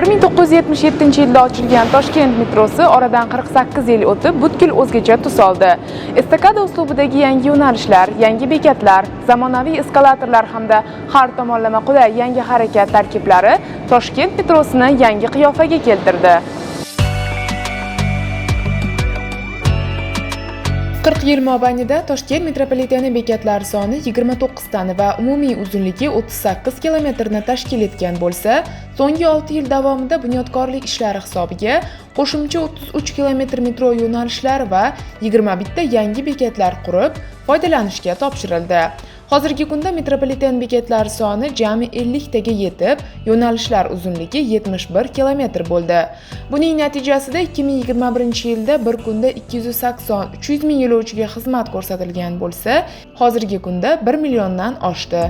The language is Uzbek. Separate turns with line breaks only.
1977-yilda ochilgan Toshkent metrosi oradan 48 yil o'tib butkul o'zgacha tus oldi. Estakada uslubidagi yangi yo'nalishlar, yangi bekatlar, zamonaviy eskalatorlar hamda har tomonlama qulay yangi harakat tarkiblari Toshkent metrosini yangi qiyofaga keltirdi. 40 yil mobaynida Toshkent metropoliteni bekatlari soni 29 tani va umumiy uzunligi 38 kilometrni tashkil etgan bo'lsa, so'nggi 6 yil davomida bunyodkorlik ishlari hisobiga qo'shimcha 33 kilometr metro yo'nalishlari va 21 ta yangi bekatlar qurib, foydalanishga topshirildi. Hozirgi kunda metropoliten bekatlari soni jami 50 taga yetib, yo'nalishlar uzunligi 71 kilometr bo'ldi. Buning natijasida 2021-yilda bir kunda 280-300 ming yo'lovchiga xizmat ko'rsatilgan bo'lsa, hozirgi kunda 1 milliondan oshdi.